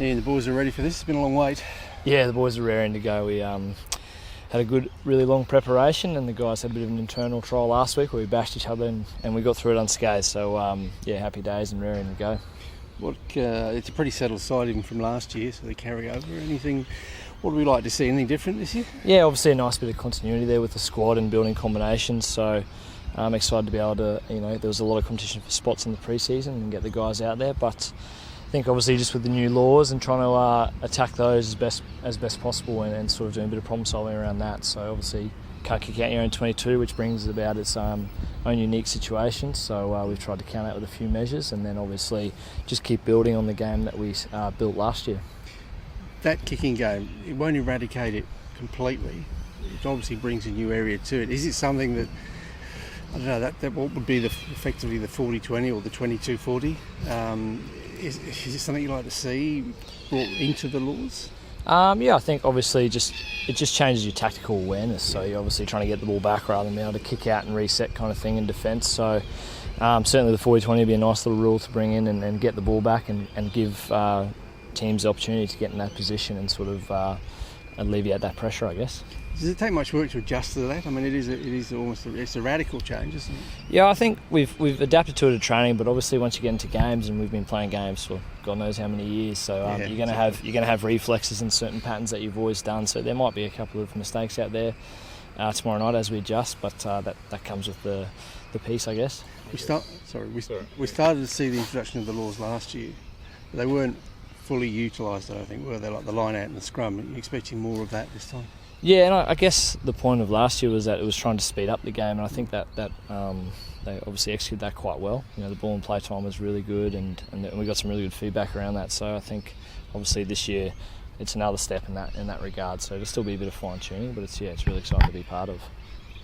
Yeah, the boys are ready for this. It's been a long wait. Yeah, the boys are raring to go. We had a good, really long preparation, and the guys had a bit of an internal trial last week where we bashed each other and we got through it unscathed. So, happy days and raring to go. It's a pretty settled side even from last year, so they carry over. Anything? What do we like to see? Anything different this year? Yeah, obviously a nice bit of continuity there with the squad and building combinations. So I'm excited to be able to, there was a lot of competition for spots in the pre-season and get the guys out there. But I think obviously just with the new laws and trying to attack those as best possible and sort of doing a bit of problem solving around that. So obviously can't kick out your own 22, which brings about its own unique situation. So we've tried to counter that with a few measures, and then obviously just keep building on the game that we built last year. That kicking game, it won't eradicate it completely. It obviously brings a new area to it. Is it something that, I don't know, that what would be effectively the 40-20 or the 22-40? Is it something you'd like to see brought into the laws? I think obviously it just changes your tactical awareness. So you're obviously trying to get the ball back rather than being able to kick out and reset kind of thing in defence. So certainly the 40-20 would be a nice little rule to bring in and get the ball back and give teams the opportunity to get in that position and sort of alleviate that pressure, I guess. Does it take much work to adjust to that? I mean, it is almost a radical change, isn't it? Yeah, I think we've adapted to it at training, but obviously once you get into games, and we've been playing games for God knows how many years, so you're going to have reflexes and certain patterns that you've always done. So there might be a couple of mistakes out there tomorrow night as we adjust, but that comes with the piece, I guess. We started to see the introduction of the laws last year, but they weren't fully utilised, I don't think, were they? Like the line out and the scrum. Are you expecting more of that this time? Yeah, and I guess the point of last year was that it was trying to speed up the game, and I think that they obviously executed that quite well. The ball and play time was really good, and we got some really good feedback around that. So I think obviously this year it's another step in that regard. So it'll still be a bit of fine tuning, but it's really exciting to be part of.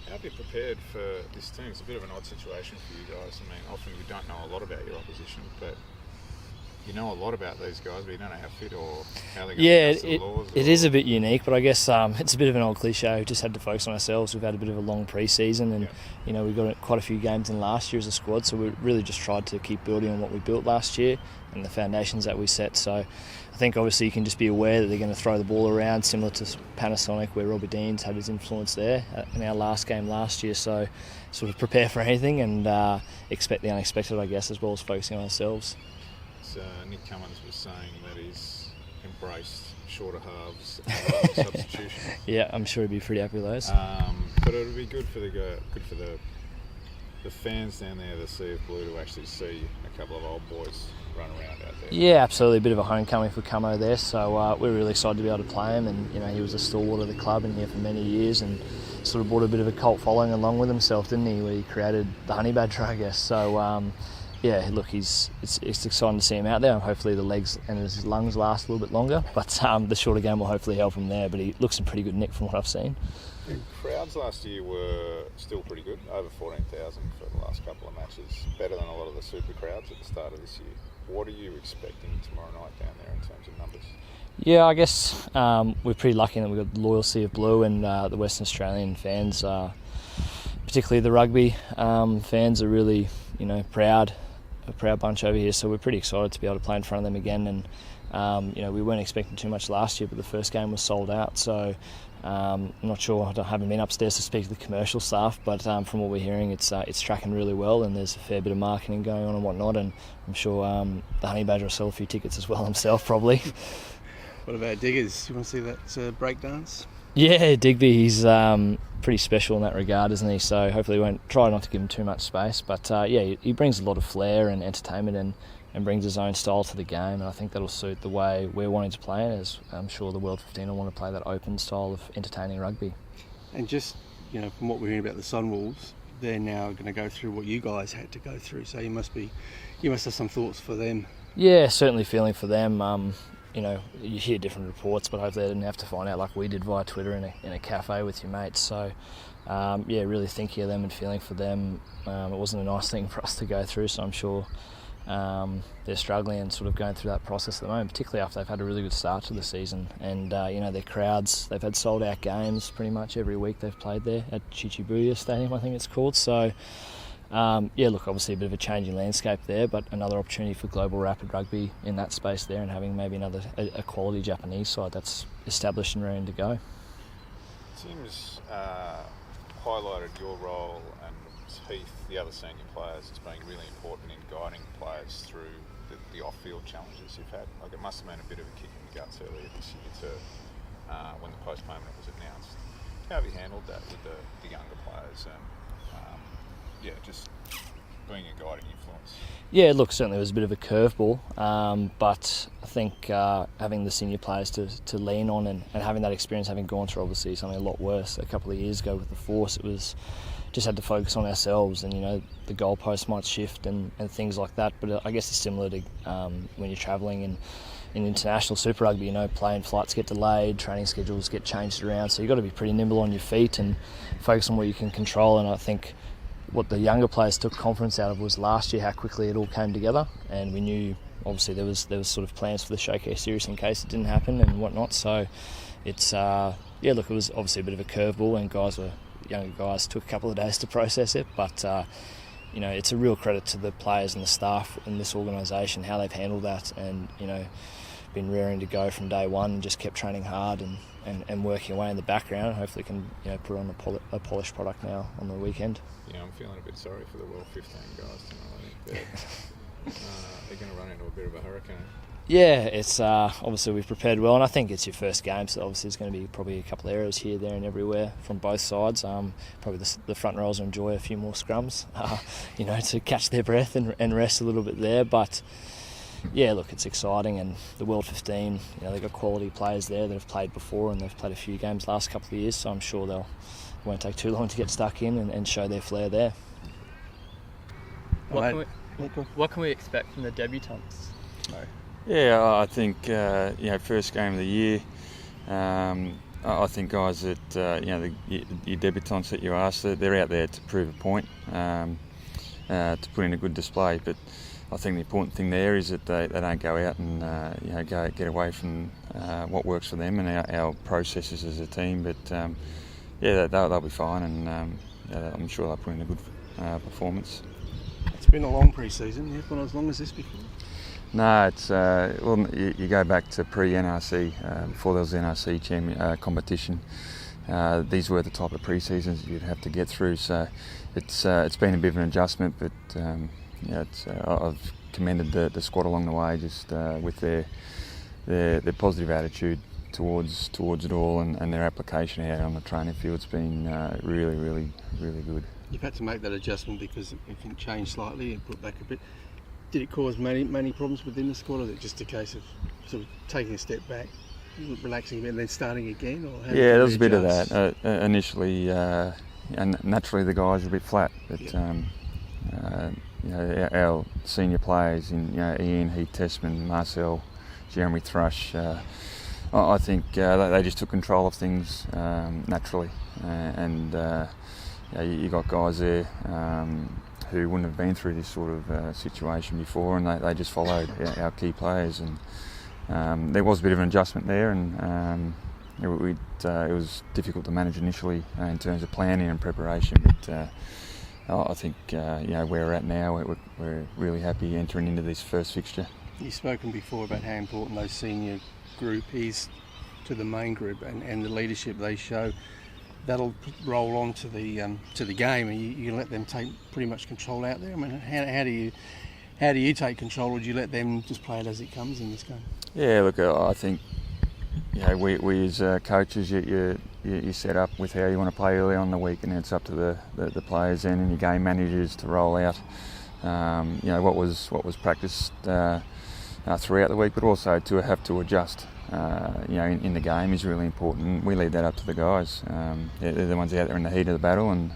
How are you prepared for this team? It's a bit of an odd situation for you guys. I mean, often you don't know a lot about your opposition, but you know a lot about these guys, but you don't know how fit or how they're going to adjust the laws. It is a bit unique, but I guess it's a bit of an old cliche. We've just had to focus on ourselves. We've had a bit of a long pre-season, and we got quite a few games in last year as a squad, so we really just tried to keep building on what we built last year and the foundations that we set. So I think obviously you can just be aware that they're going to throw the ball around, similar to Panasonic, where Robbie Deans had his influence there in our last game last year. So sort of prepare for anything and expect the unexpected, I guess, as well as focusing on ourselves. Nick Cummins was saying that he's embraced shorter halves substitution. Yeah, I'm sure he'd be pretty happy with those. But it would be good for the fans down there, the Sea of Blue, to actually see a couple of old boys run around out there. Yeah, absolutely. A bit of a homecoming for Cummo there. So we're really excited to be able to play him. And he was a stalwart of the club and here for many years, and sort of brought a bit of a cult following along with himself, didn't he? Where he created the Honey Badger, I guess. So. Look, it's exciting to see him out there. Hopefully the legs and his lungs last a little bit longer, but the shorter game will hopefully help him there. But he looks in pretty good nick from what I've seen. The crowds last year were still pretty good, over 14,000 for the last couple of matches, better than a lot of the super crowds at the start of this year. What are you expecting tomorrow night down there in terms of numbers? Yeah, I guess we're pretty lucky that we've got the loyal Sea of Blue and the Western Australian fans, particularly the rugby fans, are really proud. A proud bunch over here, so we're pretty excited to be able to play in front of them again. And we weren't expecting too much last year, but the first game was sold out. So I'm not sure. I haven't been upstairs to speak to the commercial staff, but from what we're hearing, it's tracking really well, and there's a fair bit of marketing going on and whatnot. And I'm sure the Honey Badger will sell a few tickets as well himself, probably. What about Diggers? You want to see that breakdance? Yeah, Digby, he's pretty special in that regard, isn't he? So hopefully we won't try not to give him too much space. But he brings a lot of flair and entertainment and brings his own style to the game. And I think that'll suit the way we're wanting to play it, as I'm sure the World 15 will want to play that open style of entertaining rugby. And just, from what we're hearing about the Sunwolves, they're now going to go through what you guys had to go through. So you must have some thoughts for them. Yeah, certainly feeling for them. You hear different reports, but hopefully they didn't have to find out like we did via Twitter in a cafe with your mates. So, really thinking of them and feeling for them. It wasn't a nice thing for us to go through, so I'm sure they're struggling and sort of going through that process at the moment, particularly after they've had a really good start to the season. And, their crowds, they've had sold-out games pretty much every week they've played there at Chichibuya Stadium, I think it's called. So, Yeah, look, obviously a bit of a changing landscape there, but another opportunity for Global Rapid Rugby in that space there, and having maybe a quality Japanese side that's established and ready to go. Tim's highlighted your role and Heath, the other senior players, as being really important in guiding players through the off-field challenges you've had. Like, it must have been a bit of a kick in the guts earlier this year too, when the postponement was announced. How have you handled that with the younger players and just being a guiding influence? Yeah, look, certainly it was a bit of a curveball, but I think having the senior players to lean on and having that experience, having gone through obviously something a lot worse a couple of years ago with the Force, it was just had to focus on ourselves, and the goalposts might shift and things like that, but I guess it's similar to when you're travelling in international Super Rugby, plane flights get delayed, training schedules get changed around, so you've got to be pretty nimble on your feet and focus on what you can control. And I think what the younger players took confidence out of was last year how quickly it all came together, and we knew obviously there was sort of plans for the Showcase series in case it didn't happen and whatnot. So it's look, it was obviously a bit of a curveball, and younger guys took a couple of days to process it, but it's a real credit to the players and the staff in this organisation how they've handled that, and been raring to go from day one and just kept training hard and working away in the background. Hopefully can put on a polished product now on the weekend. Yeah, I'm feeling a bit sorry for the World 15 guys tonight. I think they're going to run into a bit of a hurricane. Yeah, it's obviously we've prepared well, and I think it's your first game, so obviously there's going to be probably a couple of errors here, there and everywhere from both sides. Probably the front rows will enjoy a few more scrums, to catch their breath and rest a little bit there. But yeah, look, it's exciting, and the World 15, they've got quality players there that have played before, and they've played a few games the last couple of years, so I'm sure it won't take too long to get stuck in and show their flair there. What can we expect from the debutants? Yeah, I think first game of the year. I think guys that your debutants that you asked, they're out there to prove a point, to put in a good display. But I think the important thing there is that they don't go out and get away from what works for them and our processes as a team. But they'll be fine, and I'm sure they'll put in a good performance. It's been a long pre-season. You've gone as long as this before? No, it's you go back to pre-NRC, before there was the NRC competition. These were the type of pre-seasons you'd have to get through. So it's been a bit of an adjustment, but I've commended the squad along the way, just with their positive attitude towards it all, and their application out on the training field's been really, really, really good. You've had to make that adjustment because it can change slightly and put back a bit. Did it cause many problems within the squad, or is it just a case of sort of taking a step back, relaxing a bit and then starting again? Or there was a bit of that. Initially, and naturally the guys were a bit flat, but our senior players Ian, Heath Tessman, Marcel, Jeremy Thrush, I think they just took control of things naturally, and you got guys there who wouldn't have been through this sort of situation before, and they just followed our key players, and there was a bit of an adjustment there, and it was difficult to manage initially in terms of planning and preparation, but I think where we're at now, we're really happy entering into this first fixture. You've spoken before about how important those senior group is to the main group, and the leadership they show. That'll roll on to the game, and you let them take pretty much control out there. I mean, how do you take control, or do you let them just play it as it comes in this game? Yeah, look, I think we as coaches, you set up with how you want to play early on in the week, and it's up to the players then and your game managers to roll out what was practiced throughout the week, but also to have to adjust. In the game is really important. We leave that up to the guys. They're the ones out there in the heat of the battle, and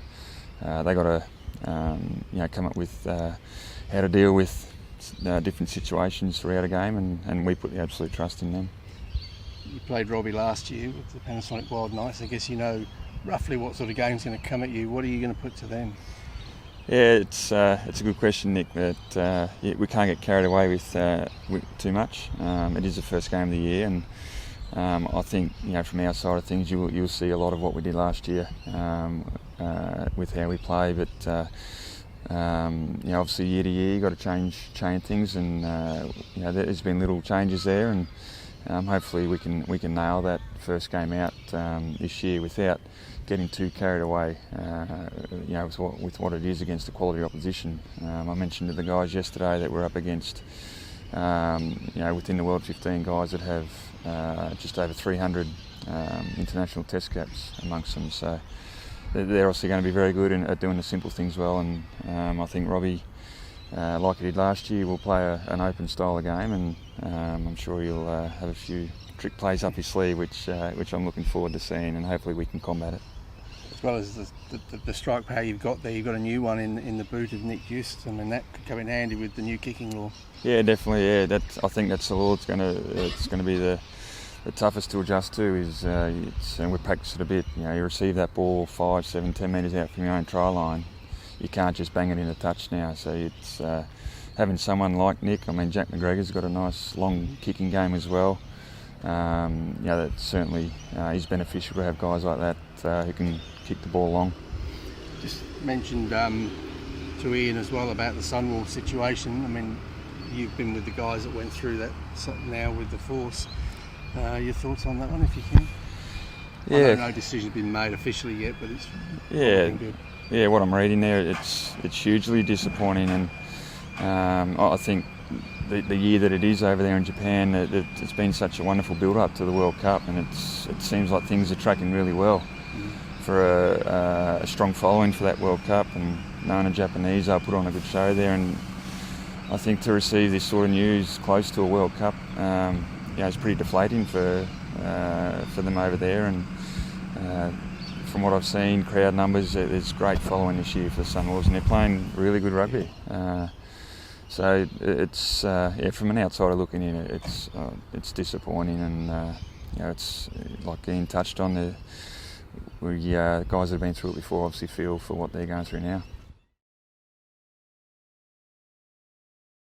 they got to come up with how to deal with different situations throughout a game, and we put the absolute trust in them. You played Robbie last year with the Panasonic Wild Knights. I guess you know roughly what sort of game's going to come at you. What are you going to put to them? Yeah, it's a good question, Nick, but we can't get carried away with too much. It is the first game of the year, and I think from our side of things you'll see a lot of what we did last year with how we play, but Obviously year to year you've got to change things, and there's been little changes there, and hopefully we can nail that first game out this year without getting too carried away. With what it is against a quality opposition. I mentioned to the guys yesterday that we're up against within the World 15 guys that have just over 300 international test caps amongst them. So they're also going to be very good at doing the simple things well, and I think Robbie, like he did last year, will play an open style of game, and I'm sure he'll have a few trick plays up his sleeve, which I'm looking forward to seeing, and hopefully we can combat it. As well as the strike power you've got there, you've got a new one in the boot of Nick Just. I mean, that could come in handy with the new kicking law. Yeah, definitely. Yeah, I think that's the law. It's going to be the toughest to adjust to. And we practice it a bit. You receive that ball 5, 7, 10 metres out from your own try line. You can't just bang it in a touch now. So it's having someone like Nick. I mean, Jack McGregor's got a nice long kicking game as well. That certainly is beneficial to have guys like that who can kick the ball long. Just mentioned to Ian as well about the Sunwolf situation. I mean, you've been with the guys that went through that now with the Force. Your thoughts on that one, if you can? Yeah. I know no decision's been made officially yet, but it's good. Yeah. What I'm reading there, it's hugely disappointing, and I think the year that it is over there in Japan, it's been such a wonderful build-up to the World Cup, and it seems like things are tracking really well for a strong following for that World Cup, and knowing a Japanese, they'll put on a good show there, and I think to receive this sort of news close to a World Cup, it's pretty deflating for them over there, and from what I've seen, crowd numbers, there's great following this year for the Sunwolves, and they're playing really good rugby. So it's from an outsider looking in, it's disappointing, and it's like Ian touched on, guys that have been through it before obviously feel for what they're going through now.